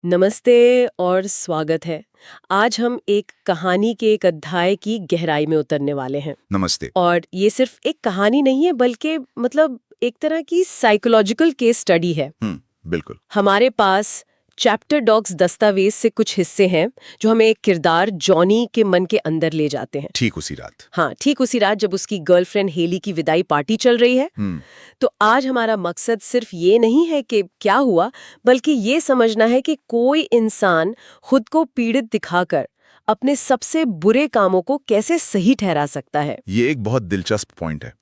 नमस्ते और स्वागत है। आज हम एक कहानी के एक अध्याय की गहराई में उतरने वाले हैं। नमस्ते। और ये सिर्फ एक कहानी नहीं है बल्कि एक तरह की साइकोलॉजिकल केस स्टडी है। बिल्कुल। हमारे पास चैप्टर डॉग्स दस्तावेज से कुछ हिस्से हैं जो हमें एक किरदार जॉनी के मन के अंदर ले जाते हैं। ठीक उसी रात। हाँ, ठीक उसी रात जब उसकी गर्लफ्रेंड हेली की विदाई पार्टी चल रही है। तो आज हमारा मकसद सिर्फ ये नहीं है कि क्या हुआ, बल्कि ये समझना है कि कोई इंसान खुद को पीड़ित दिखाकर अपने सबसे बुरे कामों को कैसे सही ठहरा सकता है। ये एक बहुत दिलचस्प पॉइंट है,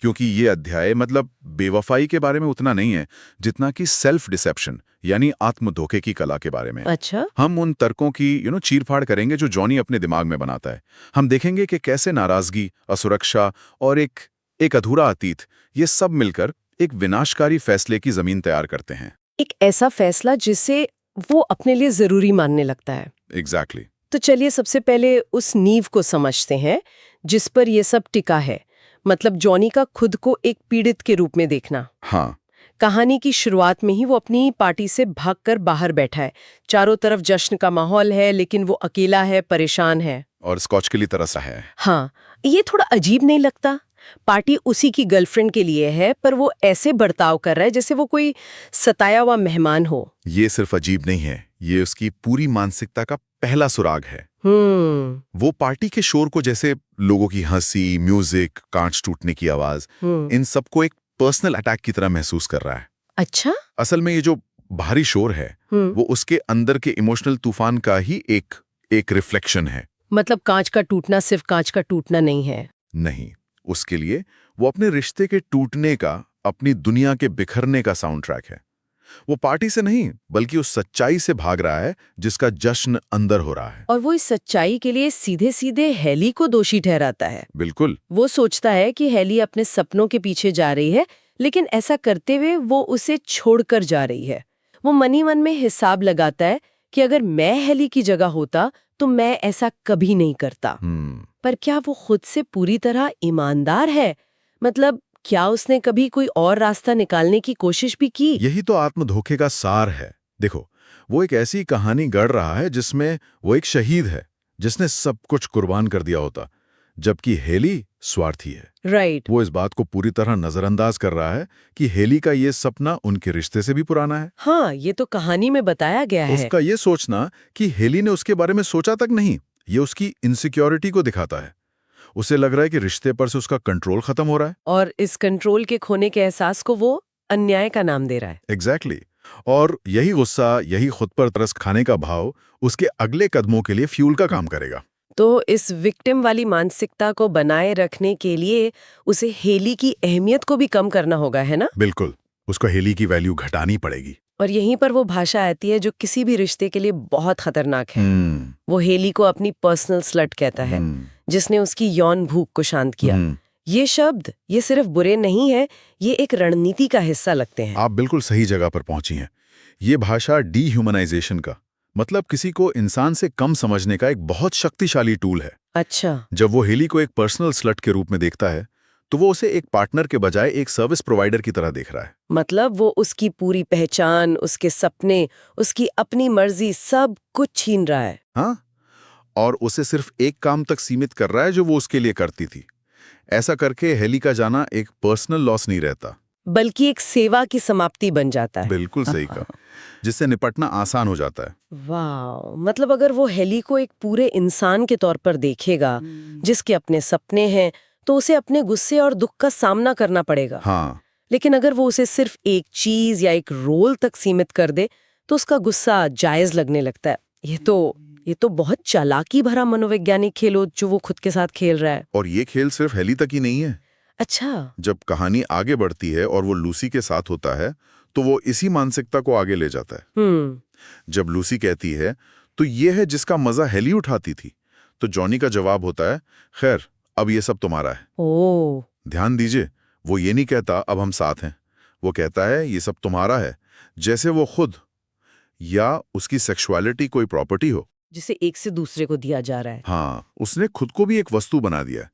क्योंकि ये अध्याय बेवफाई के बारे में उतना नहीं है जितना कि सेल्फ डिसेप्शन यानी आत्म धोखे की कला के बारे में। अच्छा। हम उन तर्कों की चीरफाड़ करेंगे जो जॉनी अपने दिमाग में बनाता है। हम देखेंगे कि कैसे नाराजगी, असुरक्षा और एक अधूरा अतीत, ये सब मिलकर एक विनाशकारी फैसले की जमीन तैयार करते हैं। एक ऐसा फैसला जिसे वो अपने लिए जरूरी मानने लगता है। एग्जैक्टली। तो चलिए सबसे पहले उस नींव को समझते हैं जिस पर ये सब टिका है। मतलब जॉनी का खुद को एक पीड़ित के रूप में देखना। हाँ। कहानी की शुरुआत में ही वो अपनी पार्टी से भागकर बाहर बैठा है। चारों तरफ जश्न का माहौल है, लेकिन वो अकेला है, परेशान है और स्कॉच के लिए तरसा है। हाँ, ये थोड़ा अजीब नहीं लगता? पार्टी उसी की गर्लफ्रेंड के लिए है, पर वो ऐसे बर्ताव कर रहा है जैसे वो कोई सताया हुआ मेहमान हो। ये सिर्फ अजीब नहीं है, ये उसकी पूरी मानसिकता का पहला सुराग है। वो पार्टी के शोर को, जैसे लोगों की हंसी, म्यूजिक, कांच टूटने की आवाज, इन सबको एक पर्सनल अटैक की तरह महसूस कर रहा है। अच्छा। असल में ये जो भारी शोर है वो उसके अंदर के इमोशनल तूफान का ही एक रिफ्लेक्शन है। मतलब कांच का टूटना सिर्फ कांच का टूटना नहीं है। नहीं, उसके लिए वो अपने रिश्ते के टूटने का, अपनी दुनिया के बिखरने का साउंड ट्रैक है। वो पार्टी से नहीं बल्कि उस सच्चाई से भाग रहा है जिसका जश्न अंदर हो रहा है। और वो इस सच्चाई के लिए सीधे सीधे हेली को दोषी ठहराता है। बिल्कुल। वो सोचता है कि हेली अपने सपनों के पीछे जा रही है, लेकिन ऐसा करते हुए वो उसे छोड़कर जा रही है। वो मन ही मन में हिसाब लगाता है कि अगर मैं हेली की जगह होता तो मैं ऐसा कभी नहीं करता। पर क्या वो खुद से पूरी तरह ईमानदार है? मतलब क्या उसने कभी कोई और रास्ता निकालने की कोशिश भी की? यही तो आत्मधोखे का सार है। देखो, वो एक ऐसी कहानी गढ़ रहा है जिसमें वो एक शहीद है जिसने सब कुछ कुर्बान कर दिया होता, जबकि हेली स्वार्थी है। राइट। वो इस बात को पूरी तरह नजरअंदाज कर रहा है कि हेली का ये सपना उनके रिश्ते से भी पुराना है। हाँ, ये तो कहानी में बताया गया है। उसका ये सोचना कि हेली ने उसके बारे में सोचा तक नहीं, ये उसकी इनसिक्योरिटी को दिखाता है। उसे लग रहा है कि रिश्ते पर से उसका कंट्रोल खत्म हो रहा है। और इस कंट्रोल के खोने के एहसास को वो अन्याय का नाम दे रहा है। एग्जैक्टली। और यही गुस्सा, यही खुद पर तरस खाने का भाव उसके अगले कदमों के लिए फ्यूल का काम करेगा। तो इस विक्टिम वाली मानसिकता को बनाए रखने के लिए उसे हेली की अहमियत को भी कम करना होगा, है ना? बिल्कुल। उसको हेली की वैल्यू घटानी पड़ेगी। और यहीं पर वो भाषा आती है जो किसी भी रिश्ते के लिए बहुत खतरनाक है। वो हेली को अपनी पर्सनल स्लट कहता है, जिसने उसकी यौन भूख को शांत किया। ये शब्द, ये सिर्फ बुरे नहीं है, ये एक रणनीति का हिस्सा लगते हैं। आप बिल्कुल सही जगह पर पहुंची हैं। ये भाषा डीह्यूमनाइजेशन का, मतलब किसी को इंसान से कम समझने का एक बहुत शक्तिशाली टूल है। अच्छा। जब वो हेली को एक पर्सनल स्लट के रूप में देखता है तो वो उसे एक पार्टनर के बजाय एक सर्विस प्रोवाइडर की तरह देख रहा है। मतलब वो उसकी पूरी पहचान, उसके सपने, उसकी अपनी मर्जी, सब कुछ छीन रहा है। हाँ, और उसे सिर्फ एक काम तक सीमित कर रहा है जो वो उसके लिए करती थी। ऐसा करके हेली का जाना एक पर्सनल लॉस नहीं रहता, बल्कि एक सेवा की समाप्ति बन जाता है। बिल्कुल सही कहा, जिससे निपटना आसान हो जाता है। वाह, मतलब अगर वो हेली को एक पूरे इंसान के तौर पर देखेगा जिसके अपने सपने हैं, तो उसे अपने गुस्से और दुख का सामना करना पड़ेगा। हाँ। लेकिन अगर वो उसे सिर्फ एक चीज या एक रोल तक सीमित कर दे तो उसका गुस्सा जायज लगने लगता है। ये तो बहुत चालाकी भरा मनोवैज्ञानिक खेल हो जो वो खुद के साथ खेल रहा है। और ये खेल सिर्फ हेली तक ही नहीं है। अच्छा। जब कहानी आगे बढ़ती है और वो लूसी के साथ होता है तो वो इसी मानसिकता को आगे ले जाता है। जब लूसी कहती है तो ये है जिसका मजा हेली उठाती थी, तो जॉनी का जवाब होता है, खैर अब ये सब तुम्हारा है। ओह। ध्यान दीजिए, वो ये नहीं कहता अब हम साथ हैं, वो कहता है ये सब तुम्हारा है, जैसे वो खुद या उसकी सेक्सुअलिटी कोई प्रॉपर्टी हो जिसे एक से दूसरे को दिया जा रहा है। हाँ, उसने खुद को भी एक वस्तु बना दिया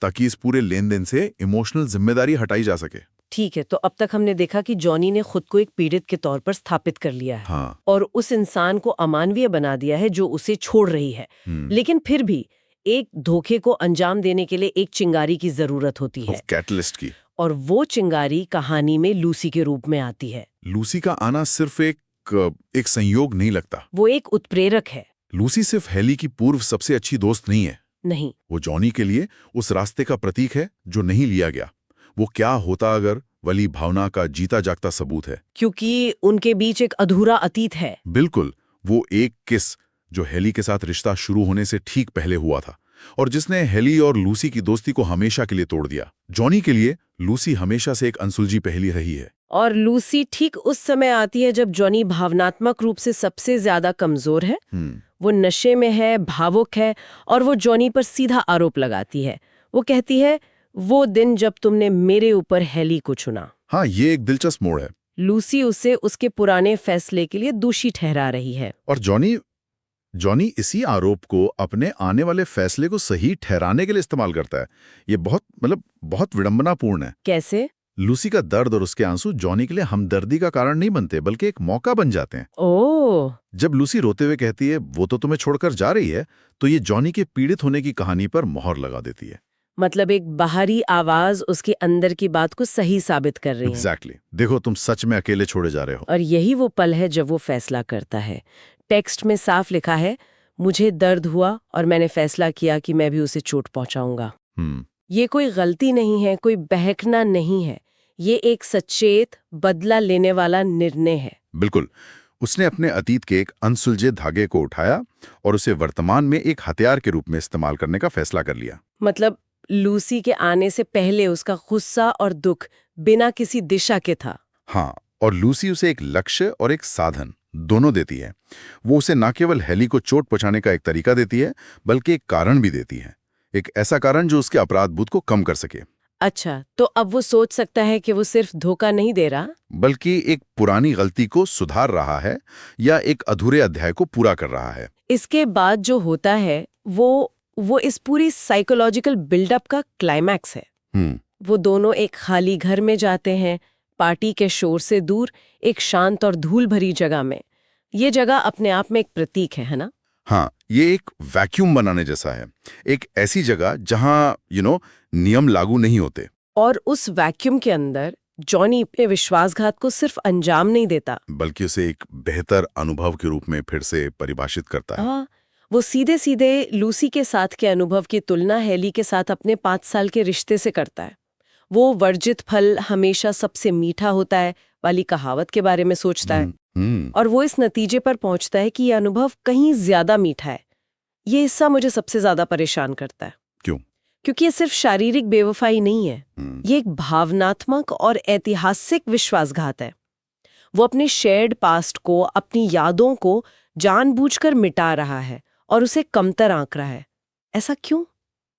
ताकि इस पूरे लेन देन से इमोशनल जिम्मेदारी हटाई जा सके। ठीक है, तो अब तक हमने देखा कि जॉनी ने खुद को एक पीड़ित के तौर पर स्थापित कर लिया है हाँ। और उस इंसान को अमानवीय बना दिया है जो उसे छोड़ रही है। लेकिन फिर भी एक धोखे को अंजाम देने के लिए एक चिंगारी की जरूरत होती है, कैटलिस्ट की। और वो चिंगारी कहानी में लूसी के रूप में आती है। लूसी का आना सिर्फ एक संयोग नहीं लगता, वो एक उत्प्रेरक है। लूसी सिर्फ हेली की पूर्व सबसे अच्छी दोस्त नहीं है, नहीं, वो जॉनी के लिए उस रास्ते का प्रतीक है जो नहीं लिया गया। वो क्या होता अगर वाली भावना का जीता जागता सबूत है, क्योंकि उनके बीच एक अधूरा अतीत है। बिल्कुल, वो एक किस जो हेली के साथ रिश्ता शुरू होने से ठीक पहले हुआ था और जिसने हेली और लूसी की दोस्ती को हमेशा के लिए तोड़ दिया। जॉनी के लिए लूसी हमेशा से एक अनसुलझी पहेली रही है। और लूसी ठीक उस समय आती है जब जॉनी भावनात्मक रूप से सबसे ज्यादा कमजोर है। वो नशे में है, भावुक है, और वो जॉनी पर सीधा आरोप लगाती है। वो कहती है, वो दिन जब तुमने मेरे ऊपर हेली को चुना। हाँ, ये एक दिलचस्प मोड़ है। लूसी उसे उसके पुराने फैसले के लिए दोषी ठहरा रही है। और जॉनी इसी आरोप को अपने आने वाले फैसले को सही ठहराने के लिए इस्तेमाल करता है। ये बहुत विडंबनापूर्ण है। कैसे? लूसी का दर्द और उसके आंसू जॉनी के लिए हमदर्दी का कारण नहीं बनते, बल्कि एक मौका बन जाते हैं। ओह! जब लूसी रोते हुए कहती है वो तो तुम्हें छोड़कर जा रही है, तो ये जॉनी के पीड़ित होने की कहानी पर मोहर लगा देती है। मतलब एक बाहरी आवाज उसके अंदर की बात को सही साबित कर रही है। एग्जैक्टली। देखो, तुम सच में अकेले छोड़े जा रहे हो। और यही वो पल है जब वो फैसला करता है। टेक्स्ट में साफ लिखा है, मुझे दर्द हुआ और मैंने फैसला किया कि मैं भी उसे चोट पहुंचाऊंगा। ये कोई गलती नहीं है, कोई बहकना नहीं है। ये एक सचेत, बदला लेने वाला निर्णय है। बिल्कुल। उसने अपने अतीत के एक अनसुलझे धागे को उठाया और उसे वर्तमान में एक हथियार के रूप में इस्तेमाल करने का फैसला कर लिया। मतलब लूसी के आने से पहले उसका गुस्सा और दुख बिना किसी दिशा के था। हाँ, और लूसी उसे एक लक्ष्य और एक साधन दोनों देती है। वो उसे न केवल हेली को चोट पहुंचाने का एक तरीका देती है, बल्कि एक कारण भी देती है। एक ऐसा कारण जो उसके अपराध बोध को कम कर सके। अच्छा, तो अब वो सोच सकता है कि वो सिर्फ धोखा नहीं दे रहा, बल्कि एक पुरानी गलती को सुधार रहा है या एक अधूरे अध्याय को पूरा कर रहा है। इसके बाद जो होता है वो इस पूरी साइकोलॉजिकल बिल्डअप का क्लाइमैक्स है। वो दोनों एक खाली घर में जाते हैं, पार्टी के शोर से दूर, एक शांत और धूल भरी जगह में। ये जगह अपने आप में एक प्रतीक है ना? हाँ, ये एक वैक्यूम बनाने जैसा है। एक ऐसी जगह जहां नियम लागू नहीं होते। और उस वैक्यूम के अंदर जॉनी अपने विश्वासघात को सिर्फ अंजाम नहीं देता, बल्कि उसे एक बेहतर अनुभव के रूप में फिर से परिभाषित करता है। हाँ, वो सीधे सीधे लूसी के साथ के अनुभव की तुलना हेली के साथ अपने 5 साल के रिश्ते से करता है। वो वर्जित फल हमेशा सबसे मीठा होता है वाली कहावत के बारे में सोचता है, और वो इस नतीजे पर पहुंचता है कि ये अनुभव कहीं ज्यादा मीठा है। ये हिस्सा मुझे सबसे ज्यादा परेशान करता है। क्यों? क्योंकि ये सिर्फ शारीरिक बेवफाई नहीं है, ये एक भावनात्मक और ऐतिहासिक विश्वासघात है। वो अपने शेयर्ड पास्ट को, अपनी यादों को जानबूझकर मिटा रहा है और उसे कमतर आंक रहा है। ऐसा क्यों?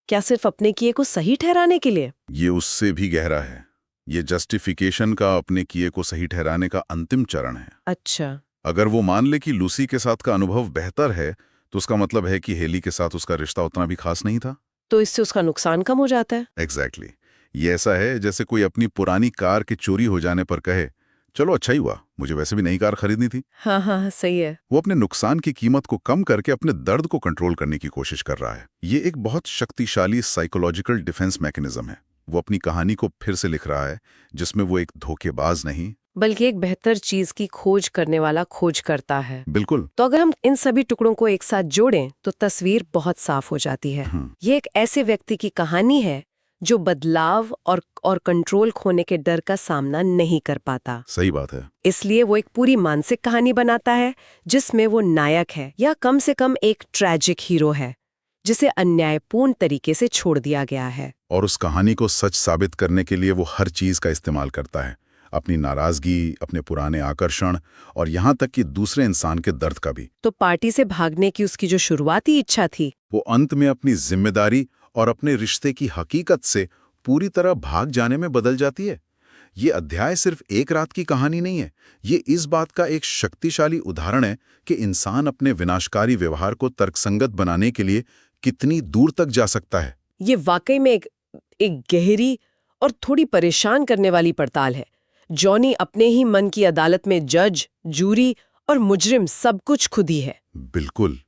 क्या सिर्फ अपने किए को सही ठहराने के लिए? ये उससे भी गहरा है। ये जस्टिफिकेशन का अपने किए को सही ठहराने का अंतिम चरण है। अच्छा। अगर वो मान ले कि लूसी के साथ का अनुभव बेहतर है, तो उसका मतलब है कि हेली के साथ उसका रिश्ता उतना भी खास नहीं था। तो इससे उसका नुकसान कम हो जाता है। एग्जैक्टली। ये ऐसा है जैसे कोई अपनी पुरानी कार के चोरी हो जाने पर कहे, चलो अच्छा ही हुआ, मुझे वैसे भी नई कार खरीदनी थी। हाँ हाँ, सही है। वो अपने नुकसान की कीमत को कम करके अपने दर्द को कंट्रोल करने की कोशिश कर रहा है। ये एक बहुत शक्तिशाली साइकोलॉजिकल डिफेंस मैकेनिज्म है। वो अपनी कहानी को फिर से लिख रहा है, जिसमें वो एक धोखेबाज नहीं, बल्कि एक बेहतर चीज की खोज करने वाला खोज करता है। बिल्कुल। तो अगर हम इन सभी टुकड़ों को एक साथ जोड़ें तो तस्वीर बहुत साफ हो जाती है। ये एक ऐसे व्यक्ति की कहानी है जो बदलाव और कंट्रोल खोने के डर का सामना नहीं कर पाता। सही बात है। इसलिए वो एक पूरी मानसिक कहानी बनाता है जिसमें वो नायक है, या कम से कम एक ट्रैजिक हीरो है जिसे अन्यायपूर्ण तरीके से छोड़ दिया गया है। और उस कहानी को सच साबित करने के लिए वो हर चीज का इस्तेमाल करता है, अपनी नाराजगी, अपने पुराने आकर्षण और यहाँ तक कि दूसरे इंसान के दर्द का भी। तो पार्टी से भागने की उसकी जो शुरुआती इच्छा थी, वो अंत में अपनी जिम्मेदारी और अपने रिश्ते की हकीकत से पूरी तरह भाग जाने में बदल जाती है। ये अध्याय सिर्फ एक रात की कहानी नहीं है, ये इस बात का एक शक्तिशाली उदाहरण है कि इंसान अपने विनाशकारी व्यवहार को तर्कसंगत बनाने के लिए कितनी दूर तक जा सकता है। ये वाकई में एक गहरी और थोड़ी परेशान करने वाली पड़ताल है। जॉनी अपने ही मन की अदालत में जज, जूरी और मुजरिम सब कुछ खुद ही है। बिल्कुल।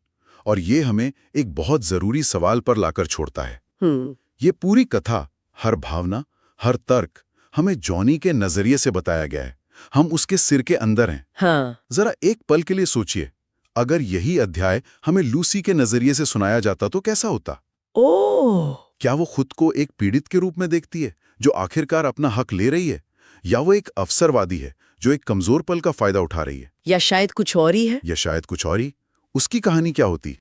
और ये हमें एक बहुत जरूरी सवाल पर लाकर छोड़ता है। हम्म। ये पूरी कथा, हर भावना, हर तर्क हमें जॉनी के नजरिए से बताया गया है। हम उसके सिर के अंदर हैं। हाँ। जरा एक पल के लिए सोचिए, अगर यही अध्याय हमें लूसी के नजरिए से सुनाया जाता तो कैसा होता? ओह। क्या वो खुद को एक पीड़ित के रूप में देखती है जो आखिरकार अपना हक ले रही है, या वो एक अवसरवादी है जो एक कमजोर पल का फायदा उठा रही है? या शायद कुछ और ही है। या शायद कुछ और ही? उसकी कहानी क्या होती?